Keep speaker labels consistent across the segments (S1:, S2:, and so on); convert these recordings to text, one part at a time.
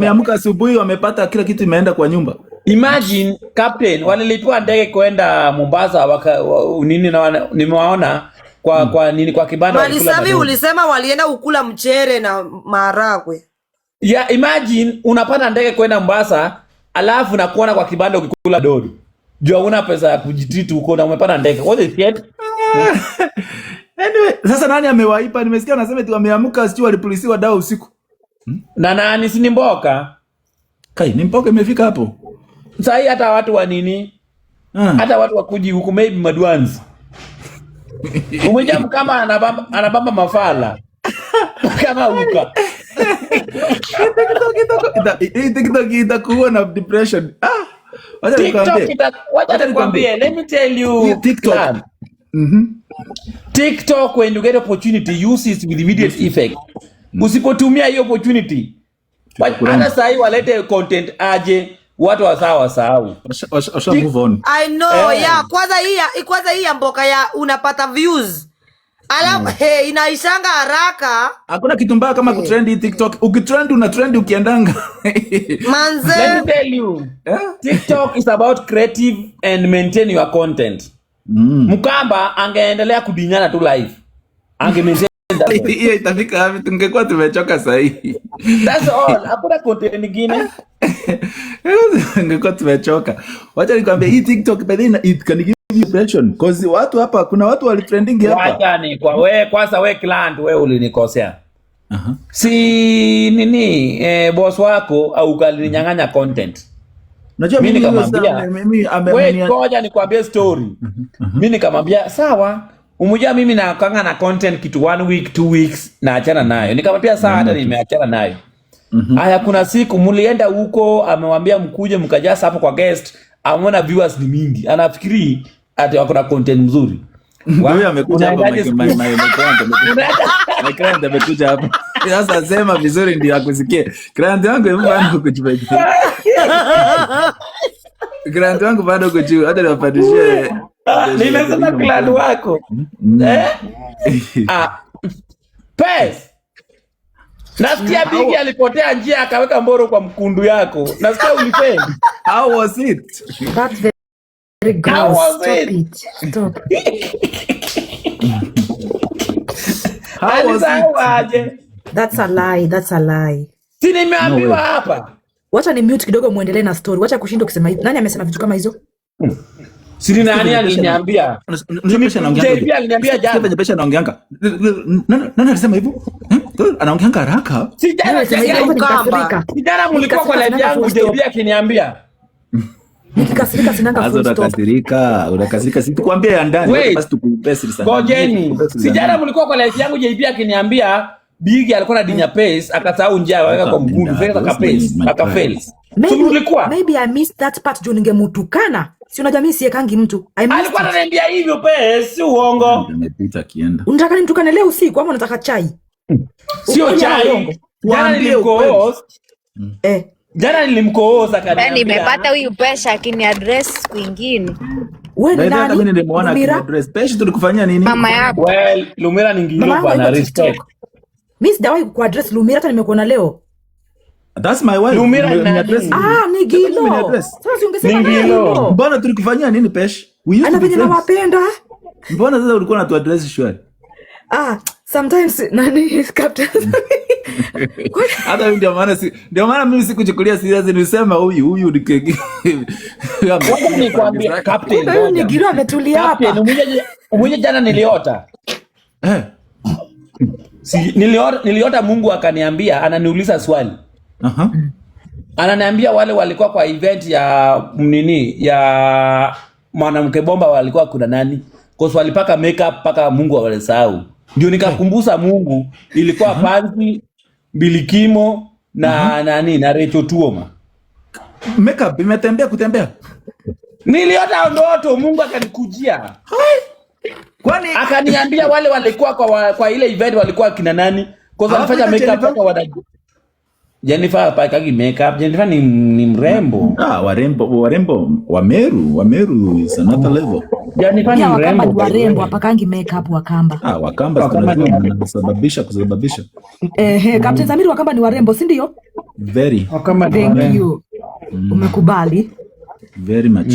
S1: wameamka asubuhi wamepata kila kitu imeenda kwa nyumba.
S2: Imagine captain walilipiwa ndege kwenda Mombasa nini na nimewaona kwa nini kwa kibanda
S3: walikula. Malisavi ulisema walienda ukula mchere na maharagwe.
S2: Yeah, imagine unapata ndege kwenda Mombasa alafu na kuona kwa kibanda ukikula dodo. Jua una pesa ya kujitreat huko na umepata ndege. What is it?
S1: Anyway, sasa nani amewaipa? Nimesikia wanasema eti wameamka sio walipolisiwa dawa usiku.
S2: Na nani si ni Mboka?
S1: Kai, ni Mboka imefika hapo.
S2: Sasa hata watu wa nini? Hata watu wa kuji huku maybe madwanzi. Umejamu kama anabamba mafala. Kama uka.
S1: TikTok itakuwa na depression.
S2: Wacha nikwambie, let me tell you
S1: TikTok.
S2: TikTok, when you get opportunity, use it with immediate effect. Usipotumia hiyo opportunity, hata sahi walete content aje, watu wasahau.
S1: Move on.
S3: I know, yeah. Kwanza hii ya Mboka ya unapata views. Alafu inaishanga haraka.
S1: Hakuna kitu mbaya kama kutrend TikTok. Ukitrend una trend ukiendanga.
S3: Manze.
S2: Let me tell you. TikTok is about creative and maintain your content. Mkamba angeendelea kudinyana tu live. Maintain that.
S1: Hiyo itafika hapo tungekuwa tumechoka sasa hivi.
S2: That's all. Hakuna content nyingine.
S1: Tungekuwa tumechoka. Wacha nikwambie hii TikTok by the way it can give you depression because watu hapa kuna watu walitrending hapa.
S2: Wacha ni kwa wewe kwanza wewe client wewe ulinikosea. Si nini boss wako au ukalinyang'anya content.
S1: Unajua
S2: mimi nikamwambia wewe ngoja nikwambie story. Mimi nikamwambia sawa, umejua mimi nakanga na content kitu 1 week 2 weeks na achana nayo. Nikamwambia sawa, hata nimeachana nayo. Haya, kuna siku mulienda huko amemwambia mkuje mkajaza hapo kwa guest, ameona viewers ni mingi. Anafikiri ati wako na content mzuri.
S1: Wewe amekuja hapa my client amekuja hapa. Sasa sema vizuri ndio akusikie. Client wangu bado kuchukua. Client wangu bado kuchukua. Hata niwapadishie.
S2: Nimesema client wako. Pes. Nasikia Bigi alipotea njia akaweka mboro kwa mkundu yako. Nasikia ulipenda.
S1: How was it?
S4: That's very gross.
S2: How was
S4: Stop
S2: it?
S4: it. Stop.
S1: How was it?
S4: That's a lie. That's a lie.
S2: Si nimeambiwa hapa.
S4: Wacha ni mute kidogo muendelee na story. Wacha kushinda kusema hivi. Nani amesema vitu kama hizo?
S2: Si nani aliniambia? JB aliniambia jana.
S1: Sasa pesa naongeanga. Nani alisema hivyo? Anaongeanga haraka.
S2: Si jana mlikuwa kwa live yangu JB akiniambia.
S4: Nikikasirika sinanga full stop.
S1: Unakasirika si tukwambia ya ndani basi tukupesi sana.
S2: Ngojeni. Si jana mlikuwa kwa live yangu JB akiniambia Bigi alikuwa na dinya pace akasahau njia aweka kwa mgundu feka kapace akafail.
S4: Maybe I missed that part juu ningemutukana. Si unajua mimi siekangi mtu.
S2: Alikuwa ananiambia hivyo pace, si uongo.
S1: Amepita kienda.
S4: Unataka nimtukane leo usiku ama unataka chai?
S2: Sio chai. Jana nilimkohost. Jana nilimkohost akaniambia.
S5: Nimepata huyu pesa akini address kwingine.
S4: Wewe ni nani?
S1: Mimi nimemuona akini address. Pesa tulikufanyia nini?
S5: Mama yako.
S2: Well, Lumira ni ngilo bana respect.
S4: Mimi sijawahi ku address Lumira hata nimekuona leo.
S1: That's my wife.
S2: Lumira ni address.
S4: Ni Gilo. Sasa ungesema
S2: Gilo.
S1: Mbona tulikufanyia nini Pesh?
S4: Anapenda nawapenda.
S1: Mbona sasa ulikuwa unatu address shwari?
S4: Sometimes nani captain.
S1: Hata ndio maana mimi sikuchukulia serious, nilisema huyu ni keki.
S2: Ni kwambia captain.
S4: Huyu ni Gilo ametulia hapa.
S2: Umuje jana niliota. Niliota Mungu akaniambia, ananiuliza swali. Ananiambia wale walikuwa kwa event ya ya mwanamke bomba walikuwa kuna nani? Kwa swali paka makeup paka Mungu awalisahau. Ndio nikakumbusa Mungu ilikuwa Panzi, Bilikimo na nani na Recho Tuoma.
S1: Makeup imetembea kutembea.
S2: Niliota ndoto Mungu akanikujia.
S1: Kwani
S2: akaniambia wale walikuwa kwa ile event walikuwa kina nani? Kwa sababu alifanya makeup paka Jennifer hapakagi makeup. Jennifer ni mrembo.
S1: Warembo Wameru is another level.
S2: Jennifer ni
S4: Wakamba ni
S2: mrembo.
S4: warembo, hapakangi makeup Wakamba.
S1: Wakamba kusababisha.
S4: Captain Samir, Wakamba ni warembo, si ndio?
S1: Very.
S2: Wakamba ni
S4: Thank
S2: warembo.
S4: you. Umekubali.
S1: Very much.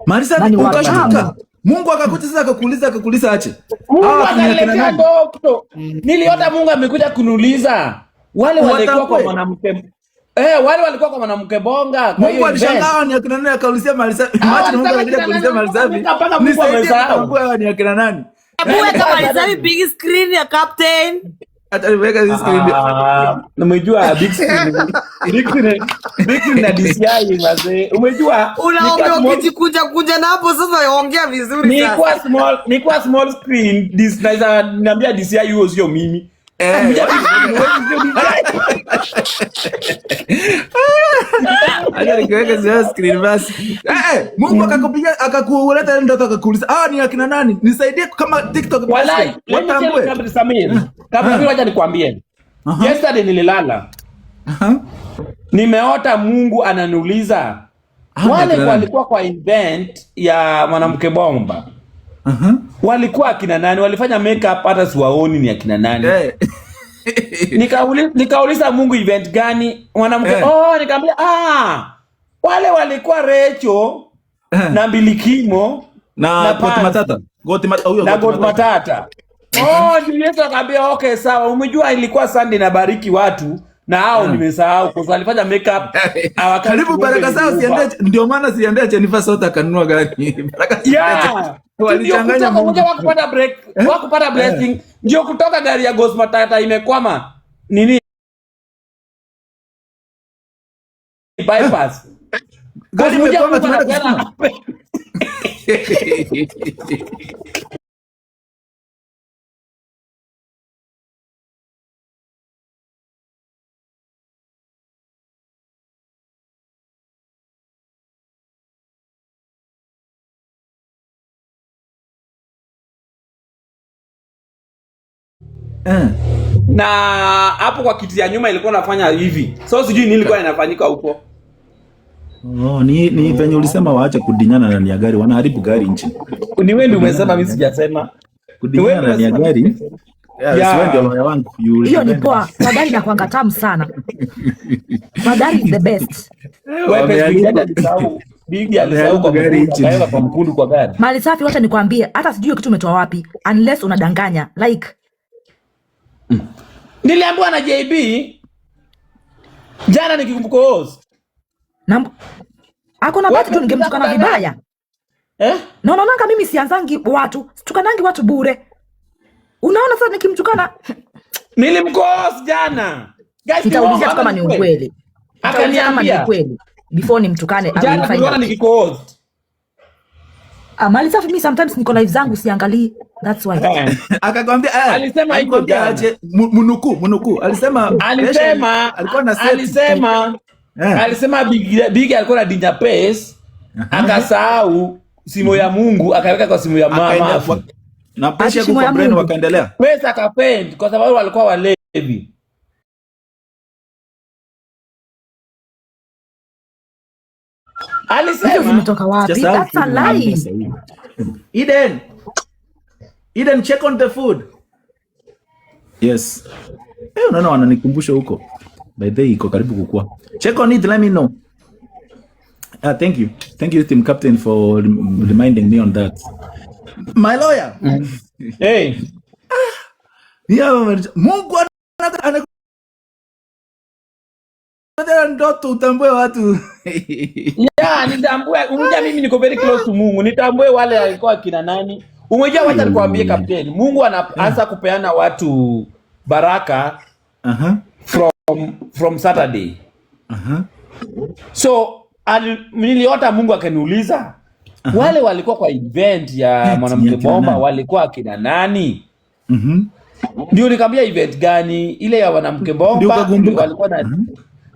S1: Marisa,
S4: Nani
S1: ukashtuka.
S4: Wakamba?
S1: Mungu akakuuliza akakuuliza ache.
S2: Mungu akaniletea ndoto. Niliota Mungu amekuja kuniuliza. Wale walikuwa kwa mwanamke. Wale walikuwa kwa mwanamke bonga. Kwa
S1: Mungu alishangaa ni akina nani, akaulizia Marisa. Imagine Mungu anakuja kuulizia Marisa.
S2: Mungu amesahau.
S1: Mungu ni akina nani?
S3: Weka Marisa big screen ya Captain.
S1: Ataweka hizo screen.
S2: Umejua big screen. Big screen na DCI wazee. Umejua
S3: unaongea ukijikuja na hapo sasa ongea vizuri sasa.
S2: Ni kwa small screen. Naweza niambia DCI hiyo sio mimi.
S1: Mungu akakupiga akakuleta ndoto akakuuliza ni akina nani, nisaidie kama TikTok.
S2: Wallahi, Samir, wacha nikwambie. Yesterday nililala. Nimeota Mungu ananiuliza wale walikuwa kwa event ya mwanamke bomba. Walikuwa akina nani? Walifanya makeup hata siwaoni ni akina nani. Nikauliza Mungu event gani? Mwanamke nikamwambia wale walikuwa Recho na Mbilikimo
S1: na Goti Matata.
S2: Yesu akambia okay sawa, umejua ilikuwa Sunday na bariki watu na hao nimesahau kwa sababu alifanya makeup.
S1: Karibu baraka sawa siende, ndio maana siende Jennifer Sota akanunua gari. Baraka
S2: walichanganya Mungu wakupata break, wakupata blessing, ndio kutoka gari ya Ghost Matata imekwama nini bypass.
S1: Gari imekwama tunaenda.
S2: Na hapo kwa kiti ya nyuma ilikuwa nafanya hivi. So sijui nini ilikuwa inafanyika huko.
S1: Ni venye ulisema waache kudinyana ndani ya gari, wanaharibu gari nchi.
S2: Ni wewe ndio umesema, mimi sijasema.
S1: Kudinyana ndani ya gari. Wewe ndio moyo wangu.
S4: Hiyo ni poa. Magari inakuanga tamu sana. Magari is the best.
S2: Wewe pesa alisahau. Bigi alisahau kwa gari nchi. Kaenda kwa mkundu kwa gari.
S4: Mali safi, wacha nikwambie, hata sijui kitu umetoa wapi unless unadanganya. Like
S2: niliambiwa na JB jana nikikumbuka host.
S4: Ako na batu tu ningemtukana vibaya. Naona mimi sianzangi watu, tukanangi watu bure. Unaona sasa nikimtukana
S2: nilimkohost jana.
S4: Guys, nitaulizia kama ni ukweli. Akaniambia ni ukweli before nimtukane.
S2: Jana tuliona nikikohost.
S4: Mali safi, mimi sometimes niko live zangu siangalii. That's why.
S1: Akakwambia
S2: alisema hivyo
S1: aje munuku.
S2: Alisema Big alikuwa na dinja pesa. Akasahau simu ya Mungu akaweka kwa simu ya mama.
S1: Na pesa kwa brain wakaendelea.
S2: Pesa akapend kwa sababu walikuwa walevi. Alisema
S4: zimetoka wapi? That's a lie.
S1: Eden, check on the food. Yes. Unaona wananikumbusha huko. By the way, iko karibu kukua. Check on it, let me know. Thank you. Thank you, Team Captain, for reminding me on that. My lawyer.
S2: Hey.
S1: Mungu ndoto utambue watu.
S2: Nitambue. Unajua mimi niko very close to Mungu. Nitambue wale walikuwa kina nani. Umejua wacha nikwambie Captain. Mungu anaanza kupeana watu baraka from Saturday. So niliota Mungu akaniuliza wale walikuwa kwa event ya mwanamke bomba walikuwa kina nani? Ndio nikamwambia event gani? Ile ya mwanamke bomba walikuwa na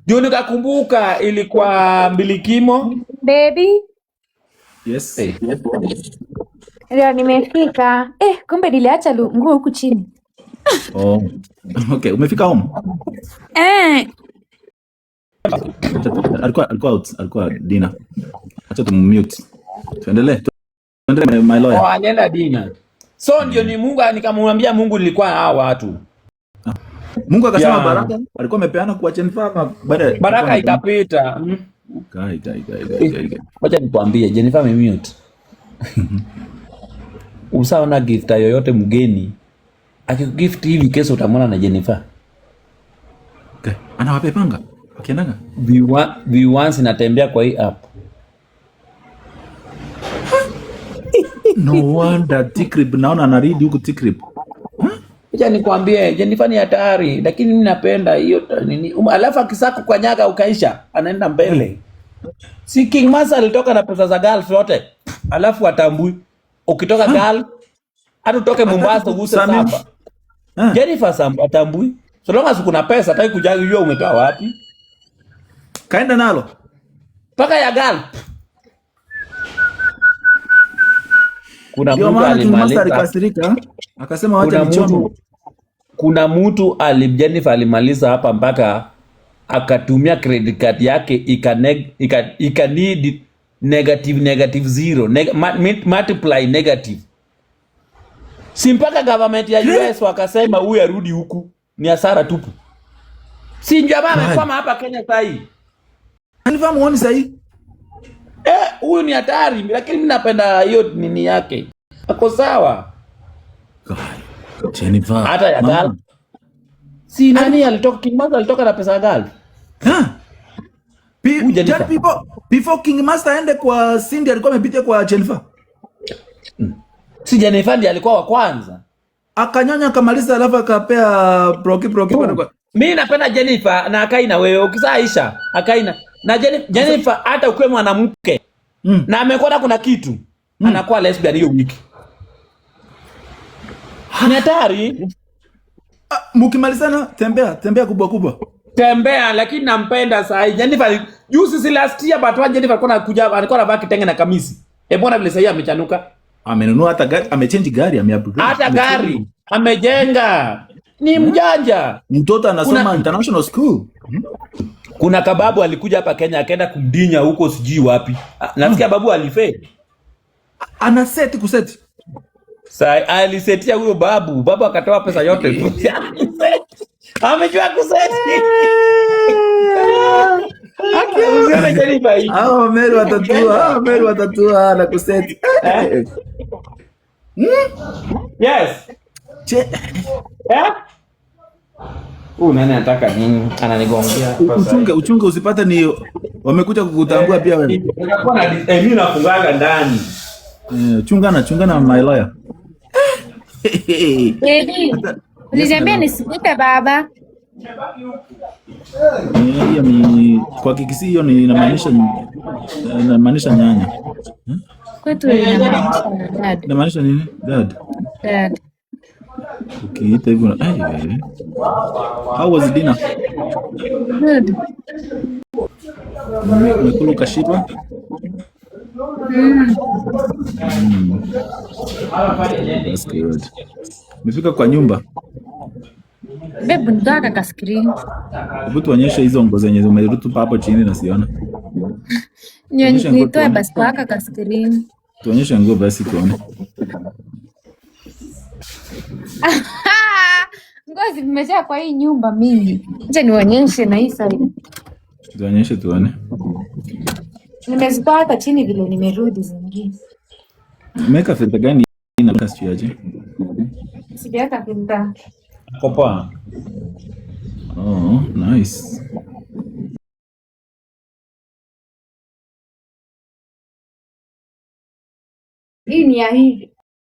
S2: ndio nikakumbuka ilikuwa Mbilikimo.
S5: Baby.
S1: Yes.
S5: Ndio nimefika. Kumbe niliacha nguo huku chini.
S1: Okay, umefika home? alikuwa Dina. Acha tumute. Tuendelee my lawyer.
S2: Oh, alienda Dina. So ndio ni Mungu nikamwambia Mungu nilikuwa na hao watu.
S1: Mungu akasema baraka alikuwa amepeana kwa Jennifer baada
S2: baraka ikapita.
S1: Gai.
S2: Wacha nikwambie Jennifer amemute. Usaona gift yoyote mgeni akikugift hivi kesho utamwona na Jennifer.
S1: Okay. Anawapepanga. Akiendanga.
S2: V1 inatembea kwa hii app.
S1: No wonder Tikrib naona anaridi huko Tikrib.
S2: Acha nikwambie Jennifer ni hatari lakini mimi napenda hiyo nini. Alafu akisaka kukanyaga ukaisha anaenda mbele. Si King Masa alitoka na pesa za Gulf yote. Alafu atambui. Ukitoka Gulf hata utoke Mombasa uguse samba. Jennifer samba atambui. So long as kuna pesa hataki kujua umetoa wapi.
S1: Kaenda nalo.
S2: Paka ya Gulf. Kuna mtu
S1: alimaliza akasema wacha nichomo.
S2: Kuna mtu Jennifer alimaliza hapa mpaka akatumia credit card yake ika need negative zero multiply negative. Si mpaka government ya US wakasema huyu arudi huku ni hasara tupu. Si jamaa amekwama hapa Kenya sasa hii.
S1: Anifahamu muone sasa hii.
S2: Huyu ni hatari lakini mimi napenda hiyo nini yake. Ako sawa.
S1: Jennifer.
S2: Hata ya Gulf. Si nani alitoka King Master alitoka na pesa ya Gulf.
S1: Before King Master aende kwa Cindy alikuwa amepitia kwa Jennifer.
S2: Si Jennifer ndiye alikuwa wa kwanza.
S1: Akanyonya akamaliza alafu akapea broki.
S2: Mimi napenda Jennifer na akaina wewe ukisaisha akaina. Na Jennifer hata ukiwa mwanamke na amekwenda kuna kitu anakuwa lesbian hiyo wiki. Ni hatari.
S1: Mkimalizana tembea kubwa.
S2: Tembea lakini nampenda saa hii. Jennifer juzi si last year but Jennifer alikuwa anavaa kitenge na kamisi. Mbona vile sasa amechanuka?
S1: Amenunua hata gari, amechange gari, ameupgrade.
S2: Hata gari, amejenga. Ni mjanja.
S1: Mtoto anasoma international school.
S2: Kuna kababu alikuja hapa Kenya akaenda kumdinya huko sijui wapi. Nasikia babu alifeli.
S1: Ana set kuseti.
S2: Sai alisetia huyo babu akatoa pesa yote. Amejua kuseti. Akiuziana Jennifer hii.
S1: Meru watatua na kuseti.
S2: Yes. Nani anataka nini? Ananigongea.
S1: Uchunge usipate ni wamekuja kukutambua pia wewe.
S2: Mimi nafungaga ndani.
S1: Chungana my lawyer.
S5: Niambia nisipite baba.
S1: Hiyo ni kwa Kikisi hiyo ni inamaanisha nyanya.
S5: Kwetu inamaanisha dad.
S1: Inamaanisha nini? Dad. Okay, ita hivyo. How was dinner?
S5: Good.
S1: Umekula kashiba? That's good. Umefika kwa nyumba?
S5: Bebu ndaka ka screen.
S1: Hebu tuonyeshe hizo ngo zenye umerutupa hapo chini na siona.
S5: Nitoe basi kwa ka screen.
S1: Tuonyeshe ngo basi tuone.
S5: Ngozi zimejaa kwa hii nyumba mingi. Acha nionyeshe na hii side.
S1: Tuonyeshe tuone.
S5: Nimezitoa hata chini vile nimerudi zingine.
S1: Umeweka filter gani na kasi aje?
S5: Sijaweka filter.
S2: Kopa.
S1: Oh, nice.
S5: Hii ni ya hivi.